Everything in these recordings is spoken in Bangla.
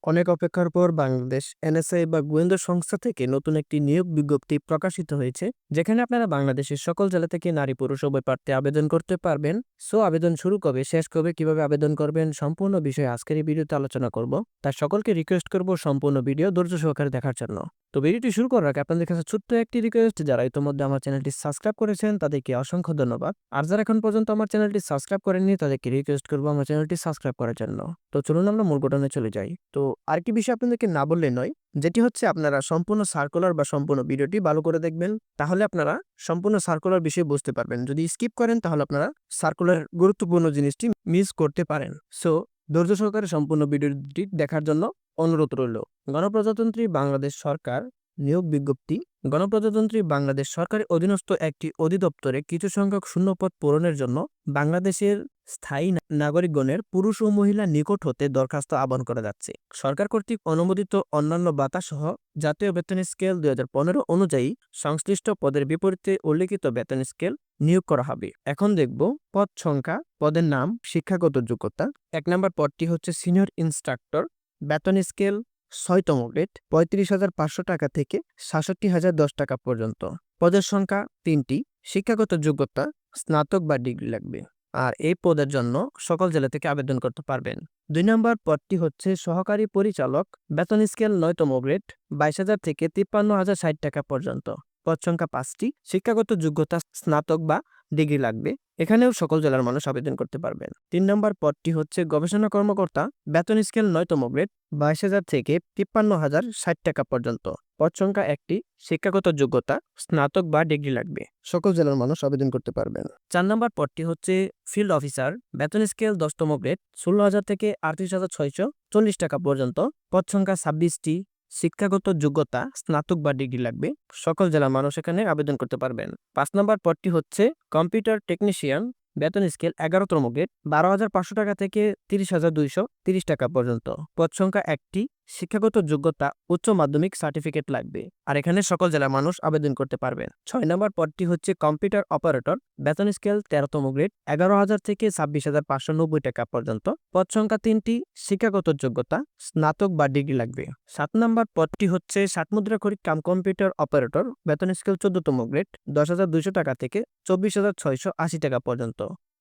অনেক অপেক্ষার পর বাংলাদেশ এনএসআই বা গোয়েন্দা সংস্থা থেকে নতুন একটি নিয়োগ বিজ্ঞপ্তি প্রকাশিত হয়েছে, যেখানে আপনারা বাংলাদেশের সকল জেলা থেকে নারী পুরুষ উভয় প্রার্থী আবেদন করতে পারবেন। সো আবেদন শুরু কবে, শেষ কবে, কিভাবে আবেদন করবেন, সম্পূর্ণ বিষয়ে আজকের এই ভিডিওতে আলোচনা করব। তাই সকলকে রিকোয়েস্ট করব সম্পূর্ণ ভিডিও ধৈর্য সহকারে দেখার জন্য। তো ভিডিওটি শুরু করার আগে আপনাদের কাছে ছোট্ট একটি রিকোয়েস্ট, যারা ইতোমধ্যে আমার চ্যানেলটি সাবস্ক্রাইব করেছেন তাদেরকে অসংখ্য ধন্যবাদ। আর যারা এখন পর্যন্ত আমার চ্যানেলটি সাবস্ক্রাইব করেননি তাদেরকে রিকোয়েস্ট করবো আমার চ্যানেলটি সাবস্ক্রাইব করার জন্য। তো চলুন আমরা মূল ঘটনায় চলে যাই। তো আরেকটি বিষয় আপনাদেরকে না বললে নয়, যেটি হচ্ছে আপনারা সম্পূর্ণ সার্কুলার বা সম্পূর্ণ ভিডিওটি ভালো করে দেখবেন, তাহলে আপনারা সম্পূর্ণ সার্কুলার বিষয়ে বুঝতে পারবেন। যদি স্কিপ করেন তাহলে আপনারা সার্কুলার গুরুত্বপূর্ণ জিনিসটি মিস করতে পারেন। সো ধৈর্য সহকারে সম্পূর্ণ ভিডিওটি দেখার জন্য অনুরোধ রইল। গণপ্রজাতন্ত্রী বাংলাদেশ সরকার নিয়োগ বিজ্ঞপ্তি। গণপ্রজাতন্ত্রী বাংলাদেশ সরকারের অধীনস্থ একটি অধিদপ্তরে কিছু সংখ্যক শূন্যপদ পূরণের জন্য বাংলাদেশের স্থায়ী নাগরিকগণের পুরুষ ও মহিলা নিকট হতে দরখাস্ত আহ্বান করা যাচ্ছে। সরকার কর্তৃক অনুমোদিত অন্যান্য ভাতা সহ জাতীয় বেতন স্কেল 2015 অনুযায়ী সংশ্লিষ্ট পদের বিপরীতে উল্লেখিত বেতন স্কেল নিয়োগ করা হবে। এখন দেখব পদ সংখ্যা, পদের নাম, শিক্ষাগত যোগ্যতা। 1 নম্বর পদটি হচ্ছে সিনিয়র ইন্সট্রাক্টর, বেতন স্কেল 6তম গ্রেড, 35,500 টাকা থেকে 67,010 টাকা পর্যন্ত। পদের সংখ্যা 3টি। শিক্ষাগত যোগ্যতা স্নাতক বা ডিগ্রি লাগবে। আর এই পদের জন্য সকল জেলা থেকে আবেদন করতে পারবেন। 2 নম্বর পদটি হচ্ছে সহকারী পরিচালক, বেতন স্কেল 9তম গ্রেড, 22,000 থেকে 53,060 টাকা পর্যন্ত। পদ সংখ্যা 5টি। শিক্ষাগত যোগ্যতা স্নাতক বা ডিগ্রি লাগবে। এখানেও সকল জেলার মানুষ আবেদন করতে পারবেন। 3 নম্বর পদটি হচ্ছে গবেষণা কর্মকর্তা, বেতন স্কেল 9তম গ্রেড, 22,000 থেকে 53,060 টাকা পর্যন্ত। পদ সংখ্যা 1টি। শিক্ষাগত যোগ্যতা স্নাতক বা ডিগ্রি লাগবে। সকল জেলার মানুষ আবেদন করতে পারবেন। 4 নম্বর পদটি হচ্ছে ফিল্ড অফিসার, বেতন স্কেল 10তম গ্রেড, 16,000 থেকে 38,640 টাকা পর্যন্ত। পদ সংখ্যা 26টি। শিক্ষাগত যোগ্যতা স্নাতক বা ডিগ্রি লাগবে। সকল জেলার মানুষ এখানে আবেদন করতে পারবেন। 5 নম্বর পদটি হচ্ছে কম্পিউটার টেকনিশিয়ান, বেতন স্কেল 11তম গ্রেড, 12,500 টাকা থেকে 30,230 টাকা পর্যন্ত। পদ সংখ্যা 1টি। শিক্ষাগত যোগ্যতা উচ্চ মাধ্যমিক সার্টিফিকেট লাগবে। আর এখানে সকল জেলার মানুষ আবেদন করতে পারবেন। 6 নম্বর পদটি হচ্ছে কম্পিউটার অপারেটর, বেতন স্কেল 13তম গ্রেড, 11,000 থেকে 26,590 টাকা পর্যন্ত। পদ সংখ্যা 3টি। শিক্ষাগত যোগ্যতা স্নাতক বা ডিগ্রি লাগবে। 7 নম্বর পদটি হচ্ছে সাতমুদ্রাক্ষরিক কাম কম্পিউটার অপারেটর, বেতন স্কেল 14তম গ্রেড, 10,200 টাকা থেকে 24,680 টাকা পর্যন্ত।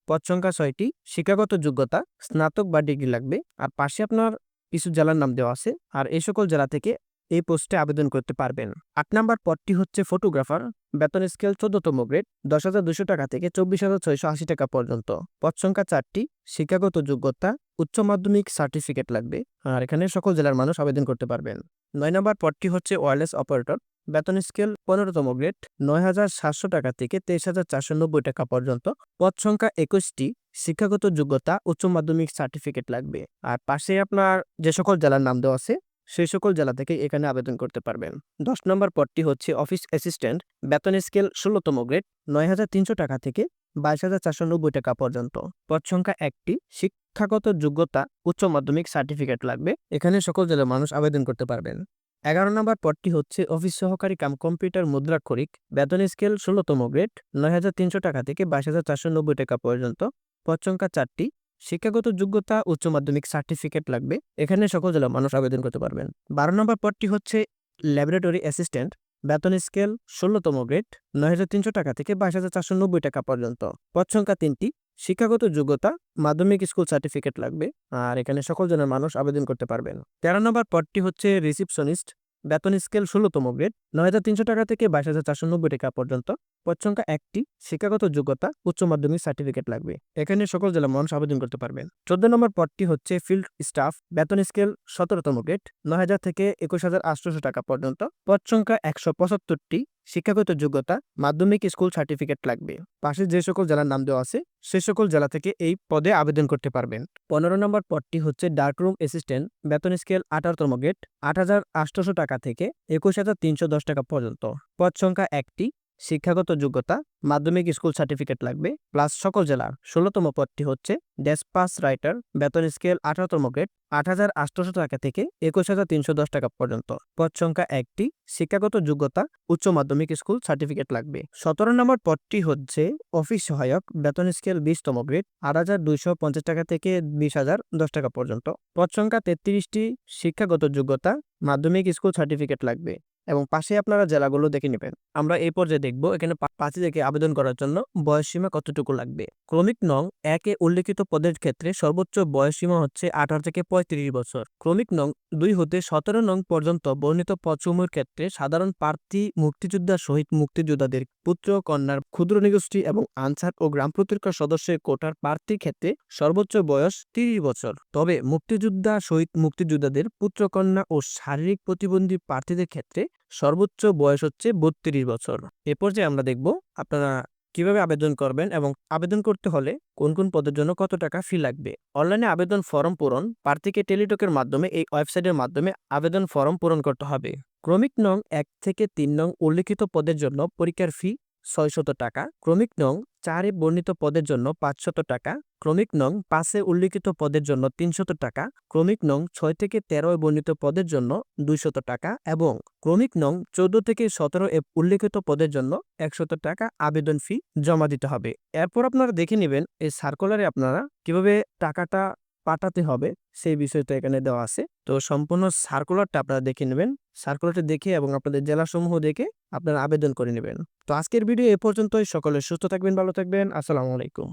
পদ সংখ্যা 6টি। শিক্ষাগত যোগ্যতা স্নাতক বা ডিগ্রি লাগবে। আর পাশে আপনার কিছু জেলার নাম দেওয়া আছে, আর এই সকল জেলা থেকে এই পোস্টে আবেদন করতে পারবেন। 8 নম্বর পদটি হচ্ছে ফটোগ্রাফার, বেতন স্কেল 14তম গ্রেড, 10,200 টাকা থেকে 24,680 টাকা পর্যন্ত। পদ সংখ্যা 4টি। শিক্ষাগত যোগ্যতা উচ্চ মাধ্যমিক সার্টিফিকেট লাগবে। আর এখানে সকল জেলার মানুষ আবেদন করতে পারবেন। 9 নম্বর পদটি হচ্ছে ওয়্যারলেস অপারেটর, বেতন স্কেল 15তম গ্রেড, 9,700 টাকা থেকে 23,490 টাকা পর্যন্ত। পদ সংখ্যা 21টি। শিক্ষাগত যোগ্যতা উচ্চ মাধ্যমিক সার্টিফিকেট লাগবে। আর পাশে আপনার যে সকল জেলার নাম দেওয়া আছে সেই সকল জেলা থেকে এখানে আবেদন করতে পারবেন। 10 নম্বর পদটি হচ্ছে অফিস অ্যাসিস্ট্যান্ট, বেতন স্কেল 16তম গ্রেড, 9,300 টাকা থেকে 22,490 টাকা পর্যন্ত। পদ সংখ্যা 1টি। শিক্ষাগত যোগ্যতা উচ্চ মাধ্যমিক সার্টিফিকেট লাগবে। এখানে সকল জেলার মানুষ আবেদন করতে পারবেন। 11 নম্বর পদটি হচ্ছে অফিস সহকারী কাম কম্পিউটার মুদ্রাক্ষরিক, বেতন স্কেল 16তম গ্রেড, 9,300 টাকা থেকে 22,490 টাকা পর্যন্ত। পদ সংখ্যা 4টি। শিক্ষাগত যোগ্যতা উচ্চ মাধ্যমিক সার্টিফিকেট লাগবে। এখানে সকল জেলার মানুষ আবেদন করতে পারবেন। 12 নম্বর পদটি হচ্ছে ল্যাবরেটরি অ্যাসিস্ট্যান্ট, বেতন স্কেল 16তম গ্রেড, 9,300 টাকা থেকে 22,490 টাকা পর্যন্ত। পদ সংখ্যা 3টি। শিক্ষাগত যোগ্যতা মাধ্যমিক স্কুল সার্টিফিকেট লাগবে। আর এখানে সকল জনের মানুষ আবেদন করতে পারবেন। 13 নম্বর পদটি হচ্ছে রিসিপশনিস্ট, বেতন স্কেল 16তম গ্রেড, 9,300 টাকা থেকে 22,490 টাকা পর্যন্ত। পদ সংখ্যা 1টি। শিক্ষাগত যোগ্যতা উচ্চ মাধ্যমিক সার্টিফিকেট লাগবে। এখানে সকল জেলা মানুষ আবেদন করতে পারবেন। 14 নম্বর পদটি হচ্ছে ফিল্ড স্টাফ, বেতন স্কেল 17তম গ্রেড, 9,000 থেকে 21,800 টাকা পর্যন্ত। পদ সংখ্যা 175টি। শিক্ষাগত যোগ্যতা মাধ্যমিক স্কুল সার্টিফিকেট লাগবে। পাশে যে সকল জেলার নাম দেওয়া আছে সে সকল জেলা থেকে এই পদে আবেদন করতে পারবেন। 15 নম্বর পদটি হচ্ছে ডার্করুম অ্যাসিস্ট্যান্ট, বেতন স্কেল 18তম গ্রেড, 8,800 টাকা থেকে 21,310 টাকা পর্যন্ত। পদ সংখ্যা 1টি। শিক্ষাগত যোগ্যতা মাধ্যমিক স্কুল সার্টিফিকেট লাগবে, প্লাস সকল জেলার ১৬তম পদটি হচ্ছে ড্যাশ পাস রাইটার, বেতন স্কেল ১৮তম গ্রেড, ৮,৮০০ টাকা থেকে ২১,৩১০ টাকা পর্যন্ত। পদ সংখ্যা ১টি, শিক্ষাগত যোগ্যতা উচ্চ মাধ্যমিক স্কুল সার্টিফিকেট লাগবে। ১৭ নম্বর পদটি হচ্ছে অফিস সহায়ক, বেতন স্কেল ২০তম গ্রেড, ৮,২৫০ টাকা থেকে ২০,০১০ টাকা পর্যন্ত। পদ সংখ্যা ৩৩টি, শিক্ষাগত যোগ্যতা মাধ্যমিক স্কুল সার্টিফিকেট লাগবে এবং পাশে আপনারা জেলাগুলো দেখে নেবেন। আমরা এই পর্যায়ে দেখব এখানে ৫ থেকে আবেদন করার জন্য বয়সসীমা কতটুকু লাগবে। ক্রমিক নং ১-এ উল্লেখিত পদের ক্ষেত্রে সর্বোচ্চ বয়সসীমা হচ্ছে ১৮ থেকে ৩৫ বছর। ক্রমিক নং ২ হতে ১৭ নং পর্যন্ত বর্ণিত পদসমূহের ক্ষেত্রে সাধারণ প্রার্থী, মুক্তিযোদ্ধা, শহীদ মুক্তিযোদ্ধাদের পুত্র কন্যার, ক্ষুদ্র নিগোষ্ঠী এবং আনসার ও গ্রাম প্রতিরক্ষা সদস্যের কোটার প্রার্থীর ক্ষেত্রে সর্বোচ্চ বয়স ৩০ বছর। তবে মুক্তিযোদ্ধা, শহীদ মুক্তিযোদ্ধাদের পুত্র কন্যা ও শারীরিক প্রতিবন্ধী প্রার্থীদের ক্ষেত্রে সর্বোচ্চ বয়স হচ্ছে ৩২ বছর। এ পর্যায়ে আমরা দেখব আপনারা কিভাবে আবেদন করবেন এবং আবেদন করতে হলে কোন কোন পদের জন্য কত টাকা ফি লাগবে। অনলাইনে আবেদন ফর্ম পূরণ, প্রার্থীকে টেলিটকের মাধ্যমে এই ওয়েবসাইটের মাধ্যমে আবেদন ফর্ম পূরণ করতে হবে। ক্রমিক নং ১ থেকে ৩ নং উল্লিখিত পদের জন্য পরীক্ষার ফি ৬০০ টাকা। ক্রমিক নং ৪-এ বর্ণিত পদের জন্য ৫০০ টাকা। ক্রমিক নং ৫-এ উল্লিখিত পদের জন্য ৩০০ টাকা। ক্রমিক নং ৬ থেকে ১৩-এ বর্ণিত পদের জন্য ২০০ টাকা এবং ক্রমিক নং ১৪ থেকে ১৭-এ উল্লিখিত পদের জন্য ১০০ টাকা আবেদন ফি জমা দিতে হবে। এরপর আপনারা দেখে নেবেন এই সার্কুলারে আপনারা কিভাবে টাকাটা পাঠাতে হবে সেই বিষয়টা এখানে দেওয়া আছে। তো সম্পূর্ণ সার্কুলারটা আপনারা দেখে নেবেন। সার্কুলারটা দেখে এবং আপনাদের জেলাসমূহ দেখে আপনারা আবেদন করে নেবেন। তো আজকের ভিডিও এ পর্যন্তই। সকলে সুস্থ থাকবেন, ভালো থাকবেন। আসসালামু আলাইকুম।